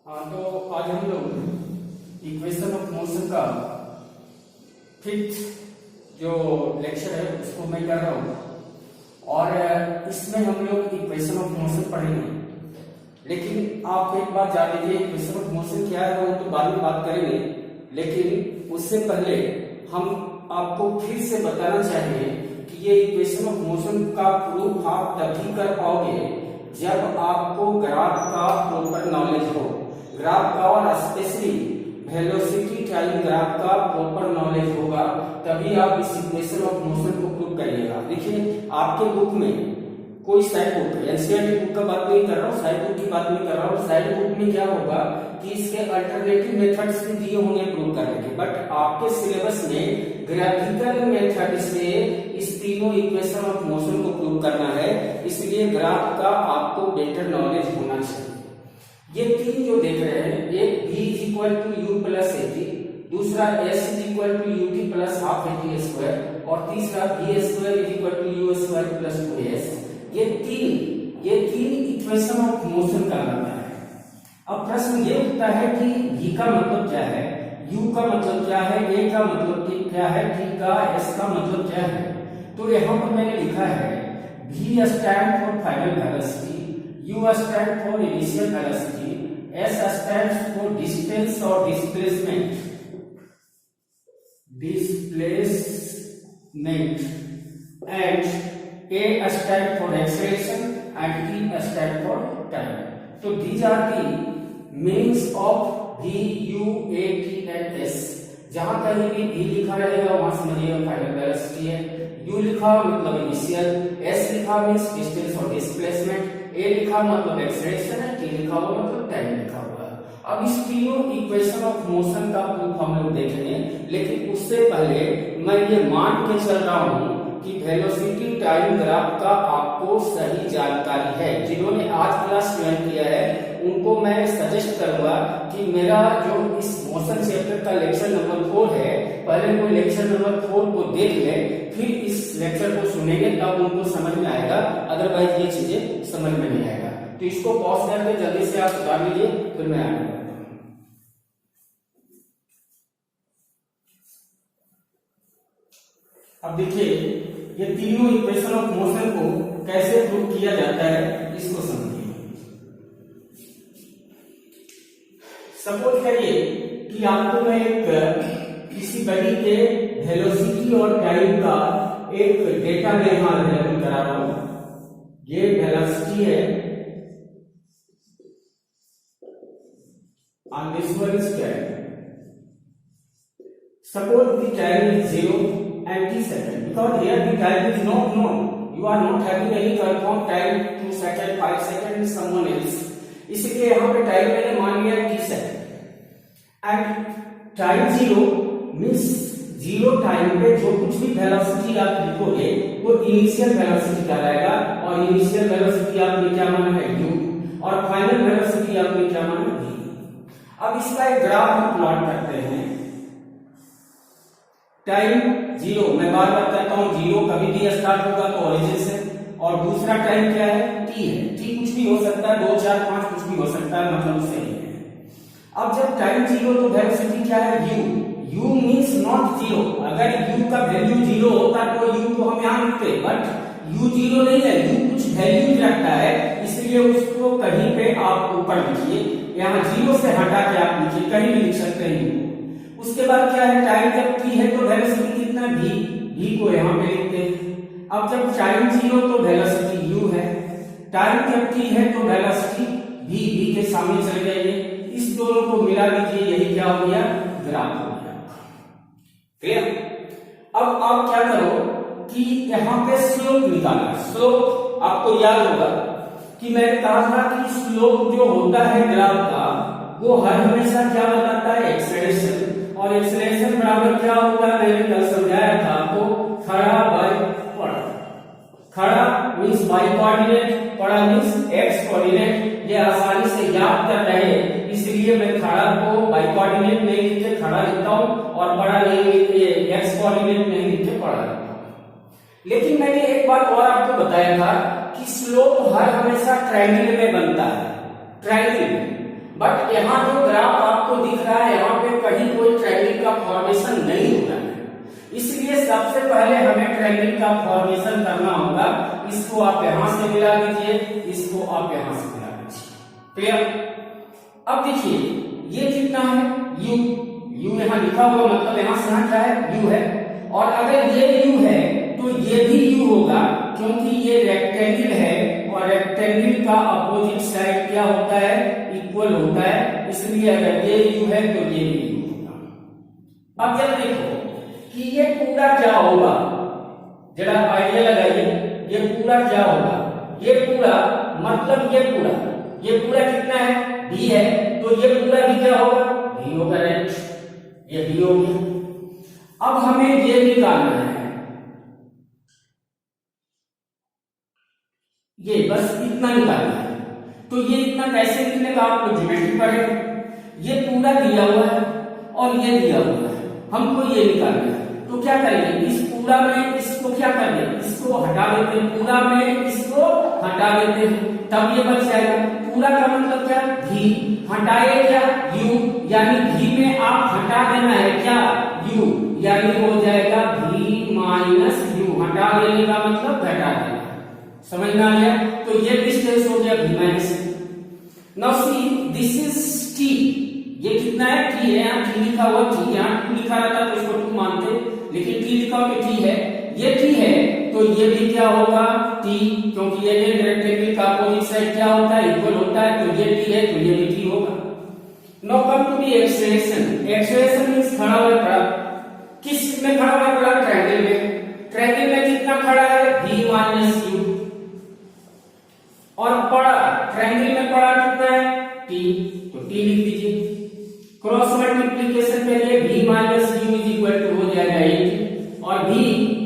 हाँ, तो आज हम लोग इक्वेशन ऑफ मोशन का फिफ्थ जो लेक्चर है उसको मैं कर रहा हूँ और इसमें हम लोग इक्वेशन ऑफ मोशन पढ़ेंगे। लेकिन आप एक बात जान लीजिए, इक्वेशन ऑफ मोशन क्या है वो तो बाद में बात करेंगे, लेकिन उससे पहले हम आपको फिर से बताना चाहिए कि ये इक्वेशन ऑफ मोशन का प्रूफ आप तभी कर पाओगे जब आपको ग्राफ का प्रॉपर नॉलेज हो। ग्राफ का और स्पेशली वेलोसिटी टाइम ग्राफ का प्रॉपर नॉलेज होगा तभी आप इस इक्वेशन ऑफ मोशन को प्रूव करिएगा। देखिए, आपके बुक में कोई साइड बुक, एनसीईआरटी बुक का बात नहीं कर रहा हूँ, साइड बुक की बात नहीं कर रहा हूँ। साइड बुक में क्या होगा कि इसके अल्टरनेटिव मेथड्स भी दिए होंगे प्रूव करने के, बट आपके सिलेबस में ग्राफिकल मेथड से इस तीनों इक्वेशन ऑफ मोशन को प्रूव करना है, इसलिए ग्राफ का आपको बेटर नॉलेज होना चाहिए। ये तीन जो देख रहे हैं, एक v is equal to u plus at, दूसरा s is equal to u t plus half at square और तीसरा v square is equal to u square plus 2s। ये तीन इक्वेशन ऑफ मोशन कहलाता है। अब प्रश्न ये उठता है कि v का मतलब क्या है, u का मतलब क्या है, a का मतलब क्या है, t का, s का मतलब क्या है। तो यहाँ पर मैंने लिखा है v stand for final velocity, u stand for initial velocity, s stands for distance or displacement and a stand for acceleration and t stand for time. So these are the meanings of v, u, a, t and s. जहां कहीं भी v लिखा रहेगा वहां समझिएगा final velocity है, u लिखा मतलब इनिशियल, s लिखा मींस डिस्टेंस और डिस्प्लेसमेंट, a लिखा मतलब एक्सेलरेशन है, t लिखा हुआ मतलब टाइम लिखा हुआ है। अब इस तीनों इक्वेशन ऑफ मोशन का प्रूफ हम लोग देखेंगे, लेकिन उससे पहले मैं ये मान के चल रहा हूं कि वेलोसिटी टाइम ग्राफ का आपको सही जानकारी है। जिन्होंने आज क्लास ज्वाइन किया है उनको मैं सजेस्ट करूंगा कि मेरा जो इस मोशन चैप्टर का लेक्चर नंबर 4 है, पहले कोई लेक्चर नंबर 4 को देख ले, फिर इस लेक्चर को सुनेंगे, तब उनको समझ में आएगा, अदरवाइज ये चीजें समझ में नहीं आएगा। तो इसको पॉज करके जल्दी से आप सुधार लीजिए, फिर मैं आगे बढ़ता हूं। अब देखिए, ये तीनों इक्वेशन ऑफ मोशन को कैसे प्रूव किया जाता है इसको समझिए। सपोज करिए कि आपको मैं एक किसी बॉडी के वेलोसिटी और टाइम का एक डेटा में यहां अवेलेबल करा रहा हूं। ये वेलोसिटी है on this one is time. Suppose the time is 0 and t second, because here the time is not known. You are not having any confirmed time, 2 second, 5 second, someone else. इसलिए यहाँ पे time मैंने मान लिया t second and time 0 means 0 time पे जो कुछ भी वेलोसिटी आप लिखोगे वो इनिशियल वेलोसिटी कहलाएगा, और इनिशियल वेलोसिटी आपने क्या माना है u, और फाइनल वेलोसिटी आपने क्या माना v। अब इसका एक ग्राफ हम प्लॉट करते हैं। टाइम 0, मैं बार बार कहता हूं 0 कभी भी स्टार्ट होगा तो ओरिजिन से, और दूसरा टाइम क्या है, t है। t कुछ भी हो सकता है, 2, 4, 5 कुछ भी हो सकता है, मतलब उससे ही है। अब जब टाइम 0 तो वेलोसिटी क्या है, u मींस नॉट 0। अगर u का वैल्यू 0 होता तो u को हम यहां लिखते, बट u 0 नहीं है, u कुछ वैल्यू रखता है, इसलिए उसको कहीं पे आप ऊपर लिखिए, यहाँ 0 से हटा के आप लिखिए, कहीं भी लिख सकते हैं। उसके बाद क्या है, टाइम जब t है तो वेलोसिटी कितना v को यहाँ पे लिखते हैं। अब जब टाइम 0 तो वेलोसिटी u है, टाइम जब t है तो वेलोसिटी v के सामने चले जाइए, इस दोनों को मिला दीजिए, यही क्या हो गया, ग्राफ हो गया। क्लियर। अब आप क्या करो कि यहाँ पे स्लोप निकालना। स्लोप आपको याद होगा कि मैंने कहा था कि स्लोप जो होता है ग्राफ का वो हर हमेशा क्या बताता है, एक्सेलरेशन, और एक्सेलरेशन बराबर क्या होता है, मैंने कल समझाया था आपको, खड़ा बाय पड़ा। खड़ा मींस बाय कोऑर्डिनेट, पड़ा मींस एक्स कोऑर्डिनेट। ये आसानी से याद कर रहे हैं, इसलिए मैं खड़ा को बाय कोऑर्डिनेट नहीं लिख के खड़ा लिखता हूं, और पड़ा नहीं लिख के एक्स कोऑर्डिनेट नहीं लिख के पड़ा लिखता हूं। लेकिन मैंने एक बात और आपको बताया था कि स्लोप हर हमेशा ट्रायंगल में बनता है, ट्रायंगल में, बट यहाँ जो ग्राफ आपको दिख रहा है यहाँ पे कहीं कोई ट्रायंगल का फॉर्मेशन नहीं हो रहा है, इसलिए सबसे पहले हमें ट्रायंगल का फॉर्मेशन करना होगा। इसको आप यहां से मिला दीजिए, इसको आप यहां से मिला दीजिए। क्लियर? अब देखिए ये कितना है u, u यहाँ लिखा हुआ मतलब यहां से यहाँ क्या है u है, और अगर ये u है तो ये भी u होगा क्योंकि ये रेक्टेंगल है और रेक्टेंगल का अपोजिट साइड क्या होता है, इक्वल होता है, इसलिए अगर ये u है तो ये भी u होगा। अब जब देखो कि ये पूरा क्या होगा, जरा आइडिया लगाइए, ये पूरा क्या होगा, ये पूरा मतलब ये पूरा कितना है b है, तो ये पूरा भी क्या होगा b होगा, राइट, ये b हो गया। अब हमें ये निकालना है, ये बस इतना निकालना है, तो ये इतना कैसे निकलेगा आपको ज्योमेट्री पढ़ेगा। ये पूरा दिया हुआ है और ये दिया हुआ है, हमको ये निकालना है, तो क्या करेंगे, इस पूरा में इसको क्या करेंगे, इसको हटा देते हैं, पूरा में इसको हटा देते हैं, तब ये बच जाएगा। पूरा का मतलब क्या, भी, हटाए क्या u, यानी भी में आप हटा देना है क्या u, यानी हो जाएगा v माइनस u, हटा देने का मतलब घटा देना, समझ में आ गया। तो ये डिस्टेंस हो गया v minus. Now see this is t, ये कितना है t है, यहाँ t लिखा हुआ, t यहाँ 2 लिखा रहता तो इसको 2 मानते, लेकिन t लिखा हुआ t है, ये t है तो ये भी क्या होगा t, क्योंकि ये रेक्टेंगल का अपोजिट साइड क्या होता है, इक्वल होता है, तो ये t है तो ये भी t होगा। Now come to the acceleration. Acceleration means खड़ा हुआ पड़ा, किस में खड़ा हुआ पड़ा, ट्रायंगल में। ट्रायंगल में कितना खड़ा है v माइनस u, और पड़ा ट्रायंगल में पड़ा कितना है t, तो t लिख दीजिए। क्रॉस मल्टीप्लिकेशन करिए, v minus u is equal to हो जाएगा 8, और v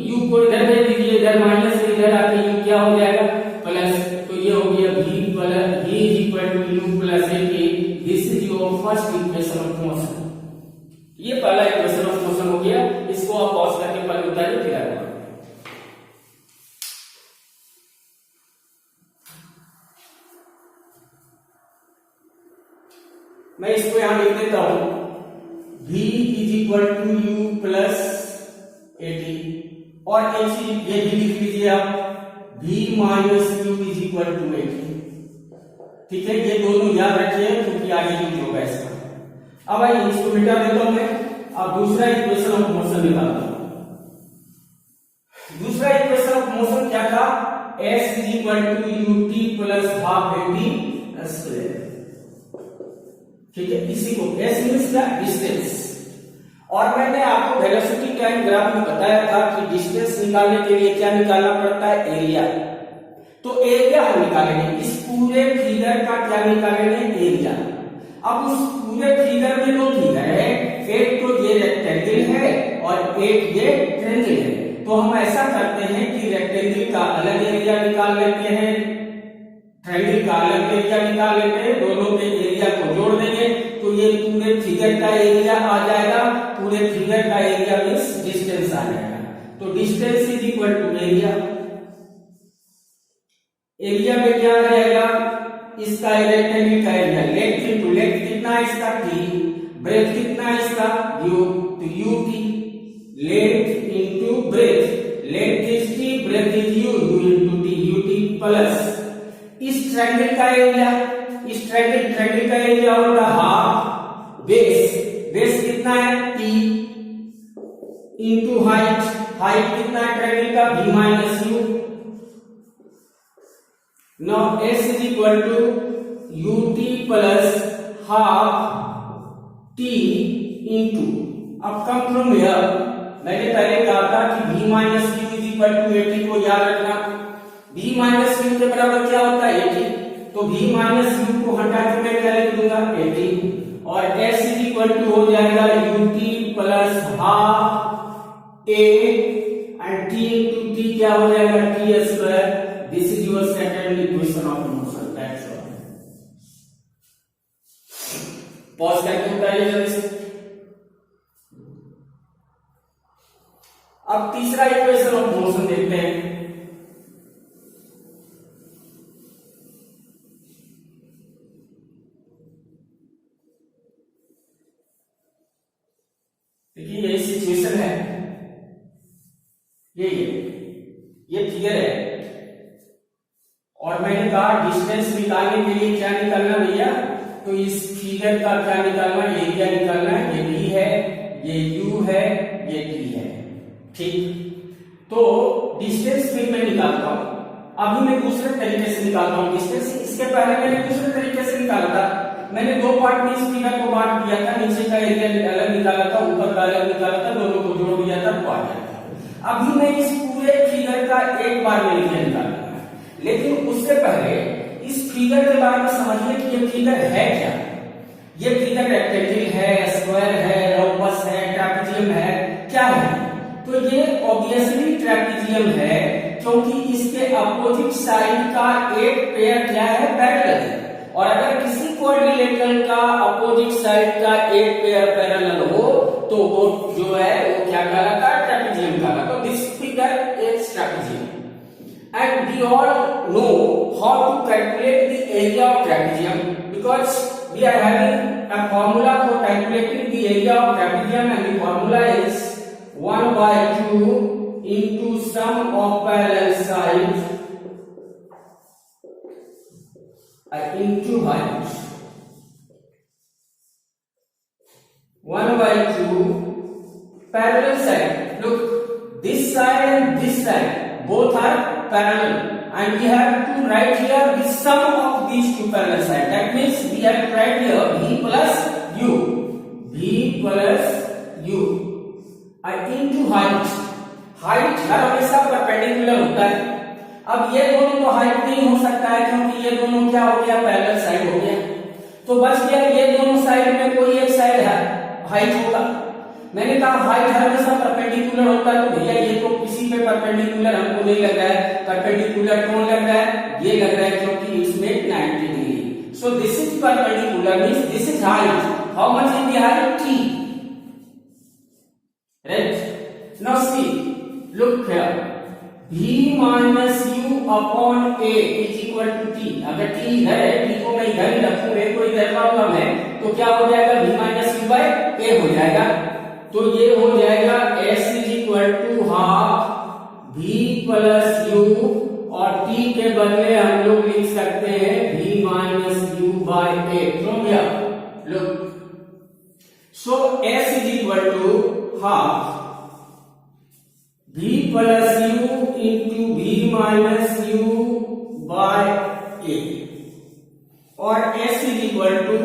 u को इधर भेज दीजिए, इधर माइनस से इधर आके u क्या हो जाएगा प्लस, तो ये हो गया v is equal to u plus 8। This is your first equation of motion. ये पहला इक्वेशन ऑफ मोशन हो गया, इसको आप पॉज करके पहले उतारिए फिर आगे। मैं इसको यहां लिख देता हूं, v is equal to u plus 80, और ये भी लिख लीजिए आप, v minus u is equal to 80। ठीक है, ये दोनों याद रखिए क्योंकि आगे यूज होगा इसका। अब आइए इसको मिटा देता हूं मैं, अब दूसरा इक्वेशन ऑफ मोशन निकालता हूं। दूसरा इक्वेशन ऑफ मोशन क्या था, s is equal to ut plus half at square. ठीक है, इसी को s मींस का डिस्टेंस, और मैंने आपको वेलोसिटी टाइम ग्राफ में बताया था कि डिस्टेंस निकालने के लिए क्या निकालना पड़ता है, एरिया। तो एरिया हम निकालेंगे, इस पूरे फिगर का क्या निकालेंगे, एरिया। अब उस पूरे फिगर में दो फिगर है, एक तो ये रेक्टेंगल है और एक ये ट्रायंगल है, तो हम ऐसा करते हैं कि रेक्टेंगल का अलग एरिया निकाल लेते हैं, ट्रायंगल का अलग एरिया निकाल लेते हैं, दोनों के एरिया को जोड़ देंगे तो ये पूरे फिगर का एरिया आ जाएगा। पूरे फिगर का एरिया मींस डिस्टेंस आ जाएगा, तो distance is equal to area. Area में क्या आ जाएगा, इसका रेक्टेंगल का एरिया, लेंथ इनटू लेंथ कितना है इसका t, ब्रेथ कितना है इसका u, तो ut, length into breadth, length is t, breadth is u, u into t, ut plus इस ट्रायंगल का एरिया, इस ट्रायंगल का एरिया होगा हाफ बेस, बेस कितना है t इनटू हाइट, हाइट कितना है ट्रायंगल का v minus u। Now s is equal to ut plus half t into, अब कम फ्रॉम हियर, मैंने पहले कहा था कि v minus u is equal to 80 को याद रखना। v माइनस u के बराबर क्या होता है 80, तो v माइनस u को हटा के मैं क्या लिख दूंगा 80, और s इज इक्वल टू हो जाएगा ut plus half a and t into t क्या हो जाएगा t square. This is your second equation of motion, that's all. Pause करके उतारिए जल्दी से। अब तीसरा इक्वेशन ऑफ मोशन देखते हैं। देखिए यही सिचुएशन है, ये फिगर है और मैंने कहा डिस्टेंस निकालने के लिए क्या निकालना भैया, तो इस फिगर का क्या निकालना, एरिया निकालना है। ये b है, ये u है, ये t है, ठीक। तो डिस्टेंस फिर मैं निकालता हूं, अभी मैं दूसरे तरीके से निकालता हूं डिस्टेंस। इसके पहले मैंने दूसरे तरीके से निकाला था, मैंने दो पार्ट में इस फिगर को बांट दिया था, नीचे का एरिया अलग निकाला था, ऊपर का अलग निकाला था, दोनों को जोड़ दिया था, तो आ गया था। अभी मैं इस पूरे फिगर का एक बार में एरिया निकालूंगा, लेकिन उससे पहले इस फिगर के बारे में समझिए कि ये फिगर है क्या। ये फिगर रेक्टेंगल है, स्क्वायर है, रोम्बस है, ट्रेपेजियम है, क्या है? तो ये ऑब्वियसली ट्रेपेजियम है, क्योंकि इसके अपोजिट साइड का एक पेयर क्या है, पैरेलल है। और अगर किसी क्वाड्रिलेटरल का अपोजिट साइड का एक पेयर पैरेलल हो तो वो जो है वो क्या कहलाता है, ट्रेपेजियम कहलाता है। तो this figure is trapezium and we all know how to calculate the area of trapezium because we are having a formula for calculating the area of trapezium, and the formula is 1/2 into sum of parallel sides into height. 1/2 parallel side. Look, this side and this side both are parallel, and we have to write here the sum of these two parallel sides. That means we have to write here b plus u, into height. height हर हमेशा perpendicular होता है। अब ये दोनों तो height नहीं हो सकता है, क्योंकि ये दोनों क्या हो गया, पैरेलल साइड हो गया। तो बच गया ये दोनों साइड में कोई एक साइड है हाइट होगा। मैंने कहा हाइट हमेशा परपेंडिकुलर होता है, तो भैया ये तो किसी पे परपेंडिकुलर हमको नहीं लग रहा है। परपेंडिकुलर कौन लग रहा है, ये लग रहा है, क्योंकि इसमें 90 degree. So this is perpendicular, means this is height. How much is the height, t, right. Now see, look here, v minus u upon a is equal to t। अगर t है, t को मैं इधर ही रखूं, a को इधर लाऊंगा मैं, तो क्या हो जाएगा, v minus u by a हो जाएगा। तो ये हो जाएगा s is equal to half v plus u, और t के बदले हम लोग लिख सकते हैं v minus u by a। क्यों भैया, look, so s is equal to half v plus u into v minus u by a, और s is equal to,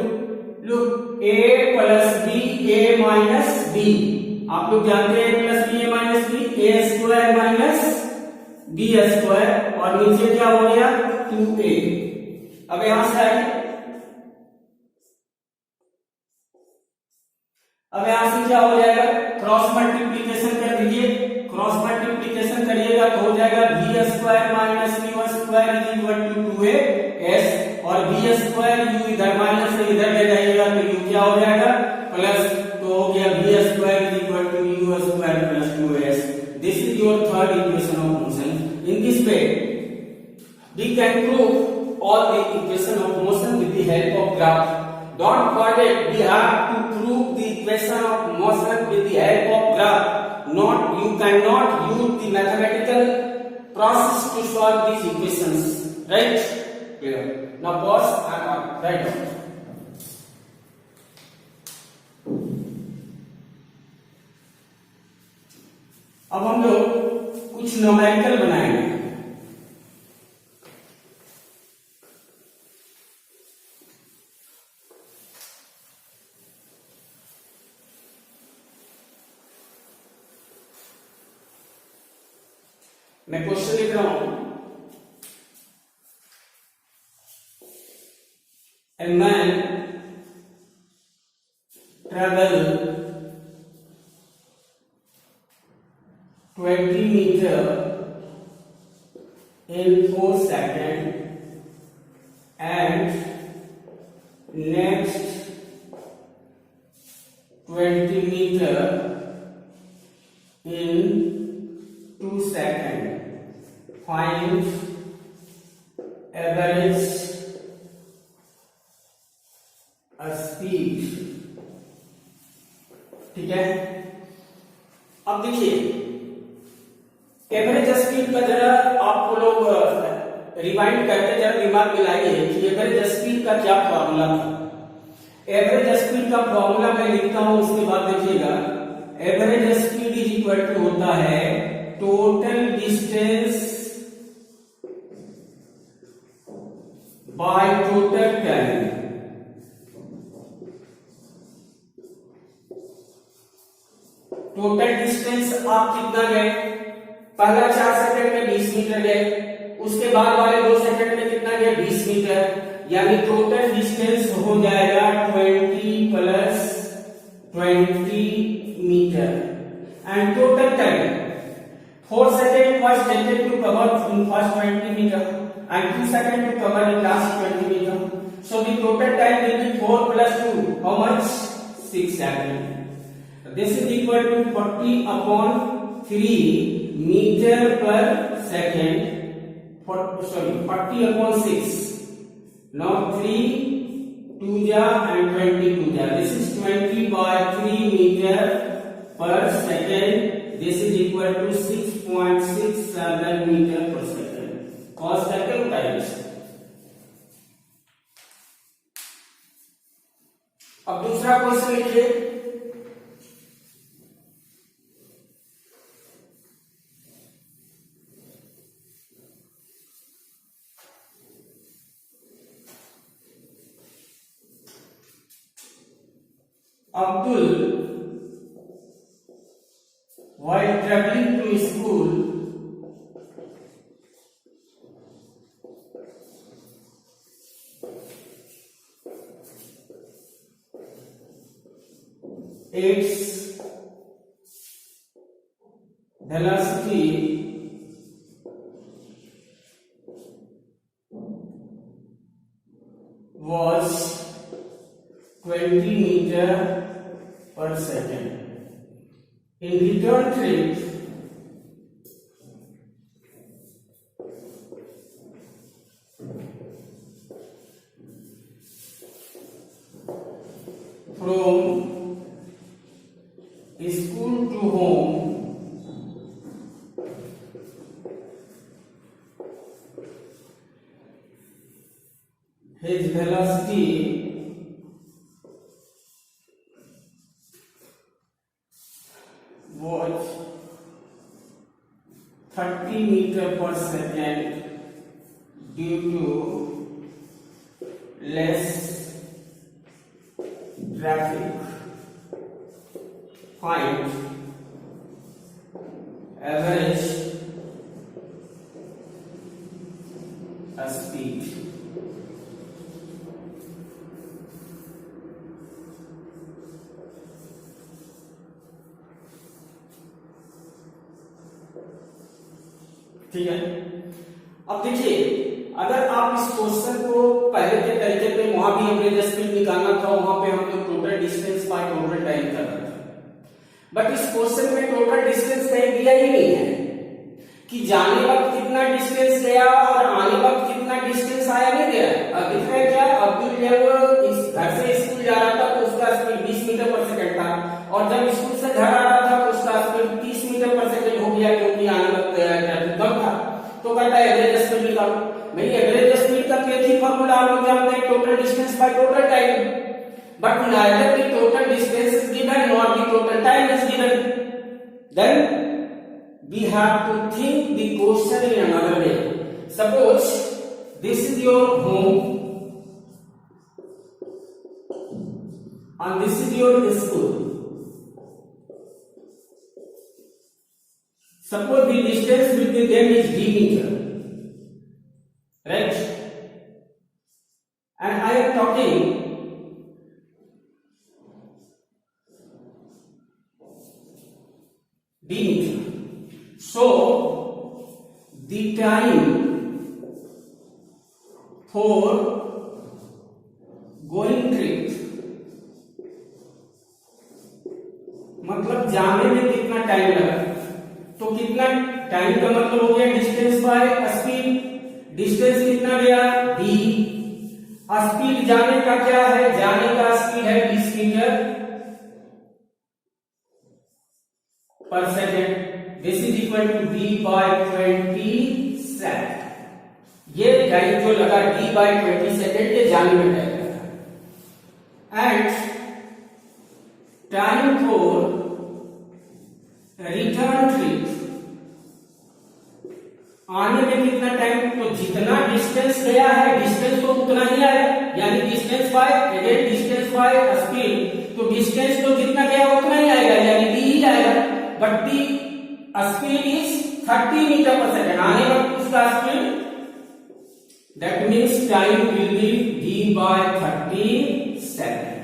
look, a plus b, a minus b। आप लोग जानते हैं a plus b, a minus b, a square minus b square, और नीचे क्या हो गया, 2a। अब यहां से आइए, अब यहां से क्या हो जाएगा, क्रॉस मल्टीप्लीकेशन कर दीजिए। क्रॉस मल्टीप्लीकेशन करिएगा तो हो जाएगा v square minus u square is equal to 2a s, और v स्क्वायर u इधर माइनस से इधर ले जाइएगा तो u क्या हो जाएगा, प्लस, तो हो गया v square is equal to u square plus 2s। This is your third equation of motion. In this way we can prove all the equation of motion with the help of graph. Don't forget, we have to prove the equation of motion with the help of graph. Not, you cannot use the mathematical process to solve these equations, right? Clear. Now pause and write down. अब हम लोग कुछ numerical बनाएंगे। मैं question लिख रहा हूं, a man travel 20 meter in 4 seconds and next 20 meter in 2 seconds. Find average speed। ठीक है, अब देखिए एवरेज स्पीड का जरा आपको लोग रिवाइंड करके जरा दिमाग में लाइए कि एवरेज स्पीड का क्या फॉर्मूला था। एवरेज स्पीड का फॉर्मूला मैं लिखता हूं, उसके बाद देखिएगा। Average speed is equal to होता है total distance by total time. Total distance आप कितना गए, पहला 4 सेकंड में 20 मीटर गए, उसके बाद वाले 2 सेकंड में कितना गए 20 मीटर, यानी टोटल डिस्टेंस हो जाएगा 20 plus 20 metre. And total time 4 second was taken to cover in first 20 meter and 2 seconds to cover in last 20 meter. So the total time will be 4 plus 2. How much? 6 seconds. This is equal to 40 upon 3 meter per second. 40 upon 6. Now 3 2 ja and 20 2 ja. This is 20 by 3 meter per second. This is equal to 6.67 meter per second. Cos second times. अब दूसरा question लिखिए। Abdul, while traveling to school, its velocity was 20 meter per second. In return trip, from school to home, his velocity was 30 meter per second due to less traffic. Find average speed. ठीक है। अब देखिए अगर आप इस question को पहले के तरीके पे वहां भी एवरेज स्पीड निकालना था, वहां पे हम लोग total distance by total time कर रहे थे, बट इस क्वेश्चन में टोटल डिस्टेंस कहीं दिया ही नहीं है कि जाने वक्त कितना डिस्टेंस गया और आने वक्त कितना डिस्टेंस आया, नहीं गया। अब दिख रहा है क्या, अब्दुल जब इस घर से स्कूल जा रहा था तो उसका स्पीड 20 मीटर पर सेकंड था, और जब स्कूल से घर आ रहा था तो उसका स्पीड 30 मीटर पर सेकंड हो गया, क्योंकि आने वक्त ट्रैफिक कम था। तो कहता है एवरेज स्पीड निकालो। भाई एवरेज स्पीड का एक ही फॉर्मूला हम लोग जानते हैं, total distance by total time, but neither the total distance is given nor the total time is given. Then we have to think the question in another way. Suppose this is your home and this is your school. Suppose the distance between them is d meter, right? And I am talking d meter. So the time for going trip, मतलब जाने में कितना time लगा, तो कितना time का मतलब हो गया डिस्टेंस बाय स्पीड। डिस्टेंस कितना गया d, स्पीड जाने का क्या है, जाने का स्पीड है 20 metre, per second, this is equal to d by 27। ये टाइम जो लगा d by 20 सेकेंड ये जाने में टाइम लगा। And time for return trip, आने में कितना टाइम, तो जितना डिस्टेंस गया है डिस्टेंस तो उतना ही आएगा, यानी distance by again distance by speed, तो डिस्टेंस तो जितना गया उतना ही आएगा, यानी d ही आएगा। But the speed is 30 metre per second, आने में उसका speed, that means time will be d by 30 second.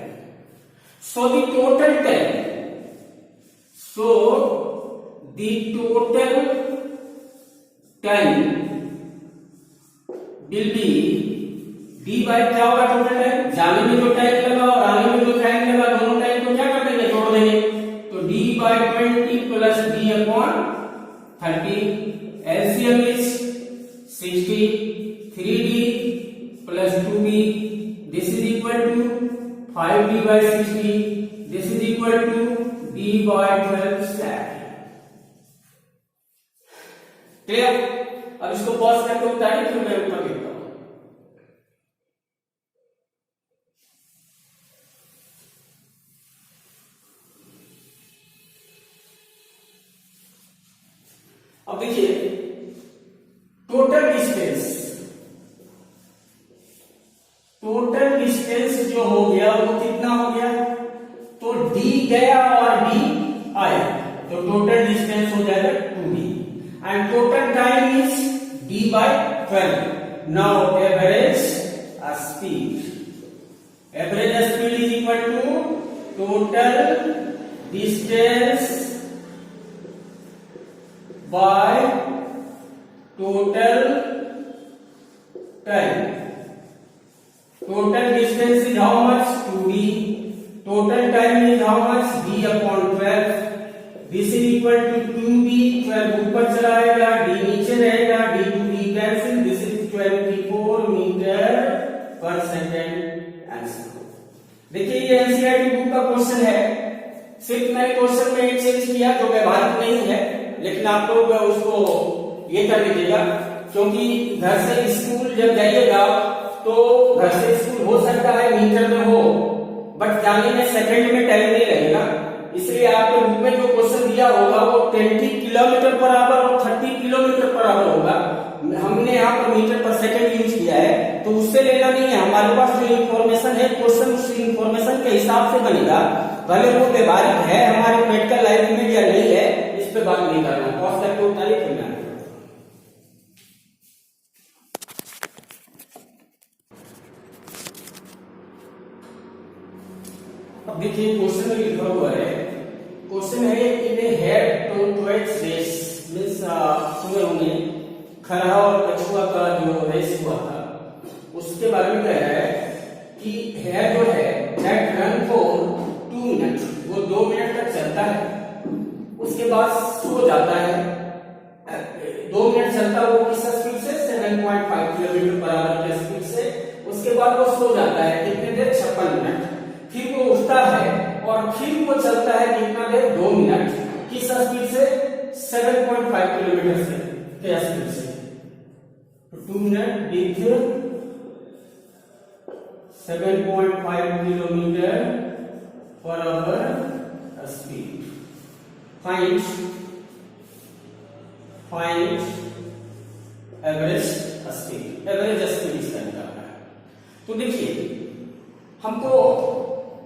So the total time, so the total time will be d by क्या होगा टोटल टाइम, जाने में जो टाइम लगा और आने में जो टाइम लगा दोनों टाइम को क्या कर देंगे, जोड़ देंगे, तो d by 20 plus d upon 30, LCM is 60, 3d plus 2b, this is equal to 5d by 60, this is equal to d by 12 stack। Clear? अब इसको पॉज करके उतारिए, फिर मैं ऊपर लिखता हूं। अब देखिए टोटल डिस्टेंस जो हो गया वो कितना हो गया, तो d गया और d आया, तो टोटल डिस्टेंस हो जाएगा 2d, and total time is d by 12। Now average speed is equal to total distance by total time. Total distance is how much, 2d, total time is how much, d upon 12, this is equal to 2b, 12 ऊपर चला आएगा, d नीचे रहेगा, d to d cancel, this is 24 metre per second answer. देखिए ये NCERT book का question है, सिर्फ मैंने क्वेश्चन में एक चेंज किया जो व्यवहारिक नहीं है, लेकिन आप लोग उसको ये कर लीजिएगा, क्योंकि घर से स्कूल जब जाइएगा तो घर से स्कूल हो सकता है मीटर में हो, बट जाने में सेकंड में टाइम नहीं लगेगा, इसलिए आपके बुक में जो क्वेश्चन दिया होगा वो 20 किलोमीटर पर आवर और 30 किलोमीटर पर आवर होगा। हमने यहाँ पर मीटर पर सेकंड यूज किया है, तो उससे लेना नहीं है, हमारे पास जो इन्फॉर्मेशन है क्वेश्चन उस इन्फॉर्मेशन के हिसाब से बनेगा, भले वो व्यवहारिक है हमारे मेडिकल लाइफ में या नहीं है, इस पे बात नहीं करना। पॉज करके उतारिए, फिर मैं अब देखिए क्वेश्चन में लिखा हुआ है, क्वेश्चन है in a head to toys race, means सुने होंगे खरहा और कछुआ का जो रेस हुआ था उसके बारे में कह रहा है कि हेड जो है दैट रन फॉर 2 मिनट, वो 2 मिनट तक चलता है, उसके बाद सो जाता है। 2 मिनट चलता है वो किस स्पीड से, 7.5 किलोमीटर पर आवर की स्पीड से, उसके बाद वो सो जाता है कितने देर, 56 मिनट, फिर वो उठता है और फिर वो चलता है कितना देर, 2 मिनट, किस स्पीड से, 7.5 किलोमीटर से के स्पीड से, 2 minute with 7.5 kilometre per hour speed. Find average speed, average speed इसका निकालना है। तो देखिए हमको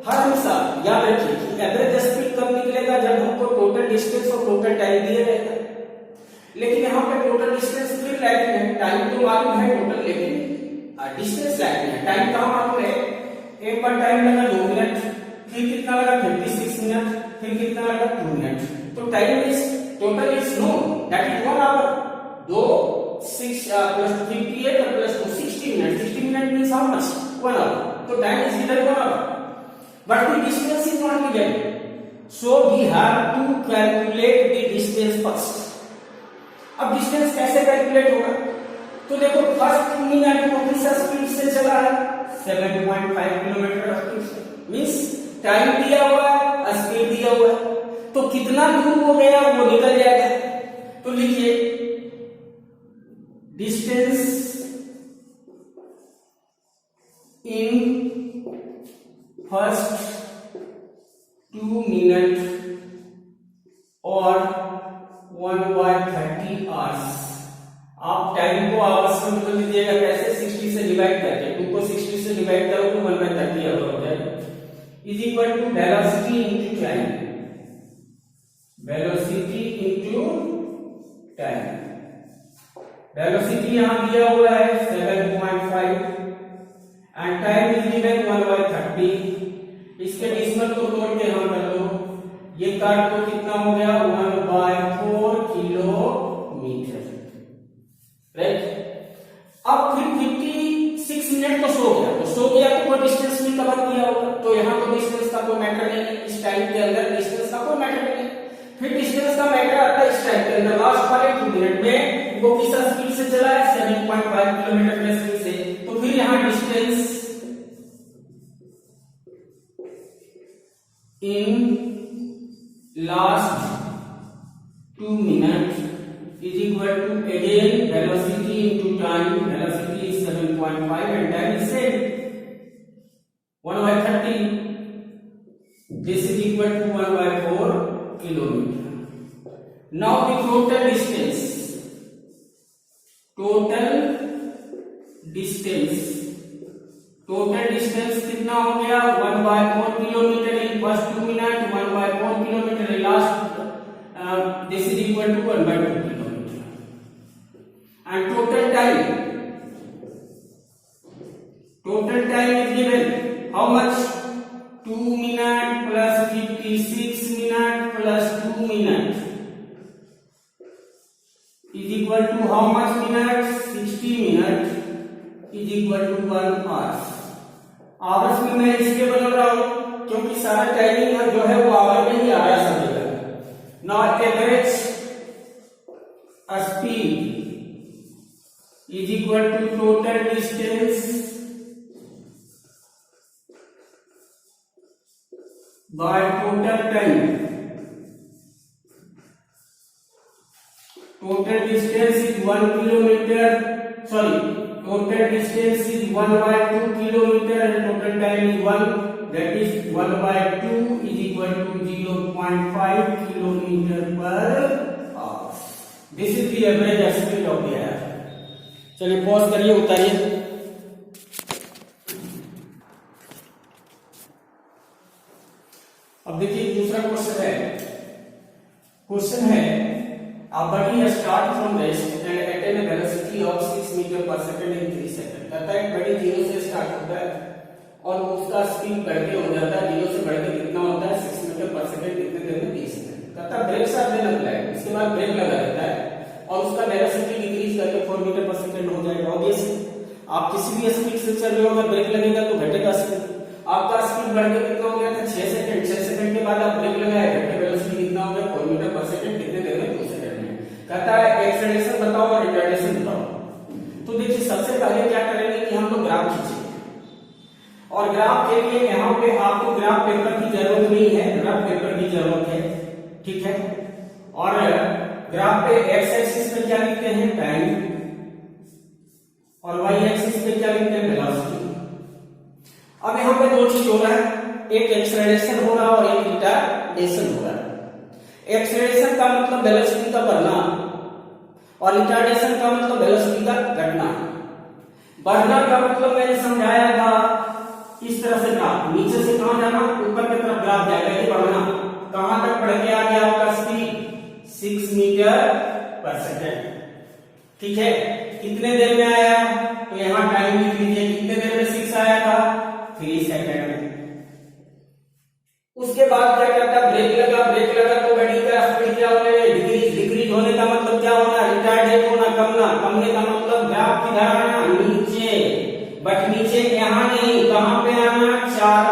हर हमेशा याद रखिए कि एवरेज स्पीड कब निकलेगा, जब हमको टोटल डिस्टेंस और टोटल टाइम दिए रहेगा, लेकिन यहाँ पे टोटल डिस्टेंस फिर लैकिंग है, टाइम तो मालूम है टोटल, लेकिन डिस्टेंस लैकिंग है। टाइम कहाँ मालूम है, एक बार टाइम लगा 2 मिनट, फिर कितना लगा 56 मिनट, फिर कितना लगा 2 मिनट, तो time is total is no, that is 1 hour, 2 6 plus 58 plus 2 60 minute, 60 minute means how much, 1 hour, तो टाइम इज इधर 1 hour, but the distance is not given, so we have to calculate the distance first। अब distance कैसे calculate होगा, तो देखो first minute को किस speed से चला है, 7.5 किलोमीटर स्पीड से, मींस टाइम दिया हुआ है, स्पीड दिया हुआ है, तो कितना दूर वो गया वो निकल जाएगा। तो लिखिए डिस्टेंस इन फर्स्ट 2 मिनट और 1/30 आवर्स। आप टाइम को आवर्स में बदल दीजिएगा, कैसे 60 से डिवाइड करके, 2 को 60 से डिवाइड करो तो 1/30 आवर हो जाएगा, is equal to velocity into time, velocity into time. Velocity यहां दिया हुआ है 7.5 एंड टाइम इज गिवन 1/30। इसके डेसिमल को तोड़ के हम कर लो, ये काट को कितना हो गया 1/4 किलोमीटर, राइट। अब फिर 56 मिनट तो सो गया, तो कोई डिस्टेंस नहीं कवर किया होगा, तो यहाँ तो डिस्टेंस का कोई मैटर नहीं है, इस टाइम के अंदर डिस्टेंस का कोई मैटर नहीं है। फिर डिस्टेंस का मैटर आता है इस टाइम के अंदर, लास्ट वाले 2 मिनट में वो किस स्पीड से चला है 7.5 किलोमीटर पर स्पीड से। तो फिर यहाँ distance in last 2 minute is equal to again velocity into time. Velocity is 7.5 and time is same 1/30. This is equal to 1/4 kilometer. Now the total distance कितना हो गया 1/4 kilometre in first 2 minutes, 1/4 kilometre in last, this is equal to 1/2 kilometer. And total time is given how much 2 minutes plus 56 minutes plus 2 minutes is equal to how much minutes 60 minutes is equal to 1 hour। Hours में मैं इसलिए बदल रहा हूं क्योंकि सारा timing जो है वो आवर में ही आ रहा है। Now average speed is equal to total distance by total time. Total distance is 1 kilometer, sorry, total distance is 1/2 kilometer and total time is 1, that is 1/2 is equal to 0.5 kilometer per hour. This is the average speed of the air. चलिए pause करिए, उतारिए। अब देखिए दूसरा question है a body start from rest and attain a velocity of 6 meter per second in 3 seconds। कहता है बड़ी 0 से स्टार्ट होता है और उसका स्पीड बढ़ के हो जाता है, 0 से बढ़ के कितना होता है 6 मीटर पर सेकंड, कितने देर में 30 सेकंड। कहता है ब्रेक साथ देना पड़ता है, उसके बाद ब्रेक लगा देता है और उसका वेलोसिटी डिक्रीज करके 4 मीटर पर सेकंड हो जाएगा। ऑब्वियस आप किसी भी स्पीड से चल रहे हो, अगर ब्रेक लगेगा तो घटेगा स्पीड। आपका स्पीड बढ़ के कितना हो गया था 6 सेकंड, 6 सेकंड के बाद आप ब्रेक लगाए, घटके वेलोसिटी कितना हो गया 4 मीटर पर सेकंड, कितने देर में 2 सेकंड में। कहता है एक्सेलरेशन बताओ और रिटार्डेशन बताओ। तो देखिए सबसे पहले क्या करेंगे कि हम लोग ग्राफ खींचेंगे और ग्राफ के लिए यहाँ पे आपको ग्राफ पेपर की जरूरत नहीं है, ग्राफ पेपर की जरूरत है, ठीक है। और ग्राफ पे एक्स एक्सिस पे क्या लिखते हैं टाइम और वाई एक्सिस पे क्या लिखते हैं वेलोसिटी। अब यहाँ पे दो चीज हो रहा है, एक एक्सेलरेशन हो रहा है और एक रिटार्डेशन हो रहा है। एक्सेलरेशन का मतलब वेलोसिटी का बढ़ना और रिटार्डेशन का मतलब वेलोसिटी का घटना। बढ़ना का मतलब मैंने समझाया था इस तरह से ग्राफ नीचे से कहां जाना, ऊपर की तरफ ग्राफ जाएगा, ये बढ़ना। कहां तक बढ़ के आ गया आपका स्पीड 6 मीटर पर सेकंड, ठीक है। कितने देर में आया तो यहां टाइम लिख लीजिए, कितने देर में 6 आया था 3 सेकंड में। उसके बाद क्या करता, ब्रेक लगा तो गाड़ी का स्पीड क्या होने डिक्रीज होने का मतलब क्या होना, रिटार्डेड होना, कमने का मतलब ग्राफ किधर आना नीचे, बट नीचे यहां नहीं, कहां पे आना 4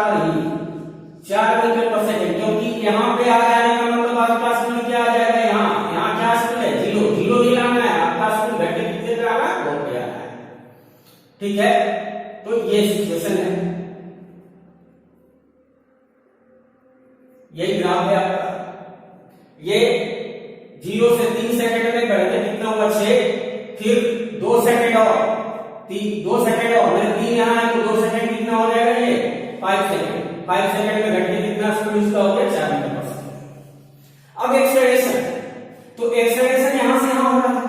मीटर पर सेकंड, क्योंकि यहां पे आ जाने का मतलब आपका स्पीड क्या आ जाएगा, यहां क्या स्पीड है 0 ही लाना है, आपका स्पीड घटे कितने पे आना है 4 पे आना है, ठीक है। तो ये सिचुएशन है, यही ग्राफ है आपका। ये 0 से 3 सेकंड में बढ़ते कितना हुआ 6, फिर 2 सेकंड और 2 सेकंड और मैंने 3 यहाँ है तो 2 सेकंड कितना हो जाएगा ये 5 सेकंड। 5 सेकंड में घंटे कितना स्पीड इसका हो गया 4 मीटर पर सेकंड। अब एक्सेलरेशन, तो एक्सेलरेशन यहां से यहां हो रहा है,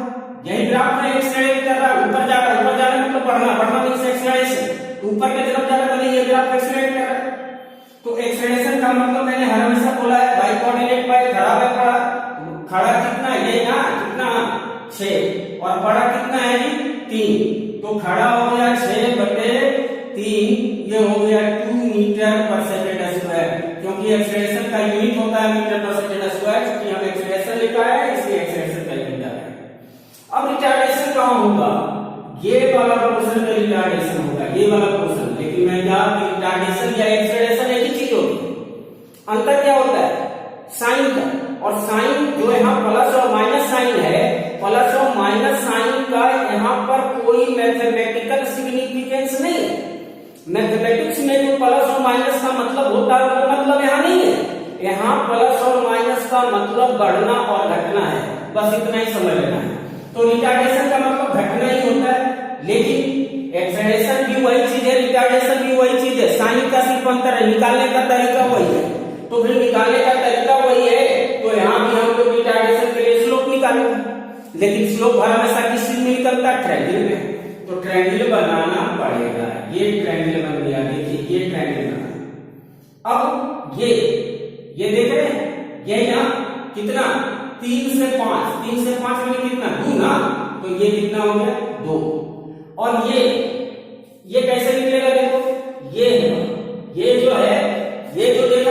यही ग्राफ में एक्सेलरेट कर रहा है, ऊपर जा रहा है मतलब बढ़ना मींस एक्सेलरेशन, ऊपर की तरफ जा रहा है ये ग्राफ एक्सेलरेट कर रहा है। तो एक्सेलरेशन का मतलब मैंने हमेशा बोला है बाई कोऑर्डिनेट बाय खड़ा बाय पड़ा, खड़ा कितना है ये ना कितना 6 और पड़ा कितना है जी 3, तो खड़ा हो गया 6/3, ये हो गया 2 मीटर पर सेकंड स्क्वायर, क्योंकि एक्सेलरेशन का यूनिट होता है मीटर पर सेकंड स्क्वायर, क्योंकि हम एक्सेलरेशन लिखा है इसलिए एक्सेलरेशन का यूनिट आ रहा है। अब रिटार्डेशन कहां होगा, ये वाला पोर्शन का रिटार्डेशन होगा, ये वाला पोर्शन, लेकिन मैं क्या रिटार्डेशन या एक्सेलरेशन एक ही चीज होती है, अंतर क्या होता है साइन का, और साइन जो यहाँ प्लस और माइनस साइन है, प्लस और माइनस साइन का यहाँ पर कोई मैथमेटिकल सिग्निफिकेंस नहीं है। मैथमेटिक्स में जो प्लस और माइनस का मतलब होता है वो मतलब यहाँ नहीं है, यहाँ प्लस और माइनस का मतलब बढ़ना और घटना है, बस इतना ही समझ लेना है। तो रिटार्डेशन का मतलब घटना ही होता है, लेकिन एक्सेलरेशन भी वही चीज है, रिटार्डेशन भी वही चीज है, साइन का सिर्फ अंतर है, निकालने का तरीका वही है। तो फिर निकालने का तरीका वही है, तो यहाँ भी हम लोग रिटार्डेशन के लिए स्लोप निकालेंगे, लेकिन स्लोप हमेशा किस चीज में निकलता है ट्रायंगल में, तो ट्रायंगल बनाना पड़ेगा। ये ट्रायंगल बन गया, देखिए ये ट्रायंगल बना। अब ये देख रहे हैं, ये यहाँ कितना 3 से 5 में कितना 2 ना, तो ये कितना हो गया 2, और ये कैसे निकलेगा देखो, ये जो है ये जो देखो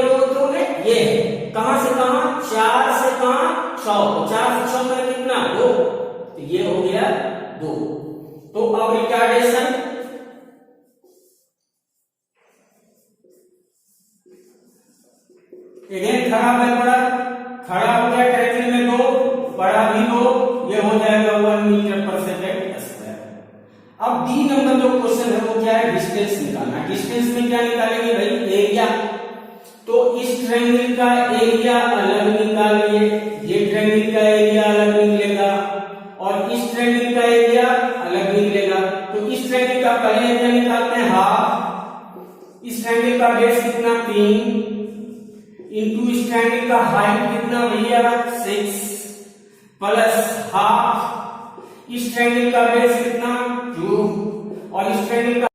ये है कहां से कहां 4 से कहां 100, 4 से 100 में कितना 2, तो ये हो गया 2। तो अब रिटार्डेशन अगेन खड़ा हो गया ट्रायंगल में 2, बड़ा भी 2, ये हो जाएगा 1 मीटर पर सेकंड स्क्वायर। अब डी नंबर जो क्वेश्चन है वो क्या है, डिस्टेंस निकालना। डिस्टेंस में क्या निकालेंगे भाई, एरिया, तो इस ट्रायंगल का एरिया अलग निकालिए, ये ट्रायंगल का एरिया अलग निकलेगा और इस ट्रायंगल का एरिया अलग निकलेगा। तो इस ट्रायंगल का पहले एरिया निकालते हैं हाफ, इस ट्रायंगल का बेस कितना 3 इंटू इस ट्रायंगल का हाइट कितना भैया 6 प्लस हाफ, इस ट्रायंगल का बेस कितना 2 और इस ट्रायंगल का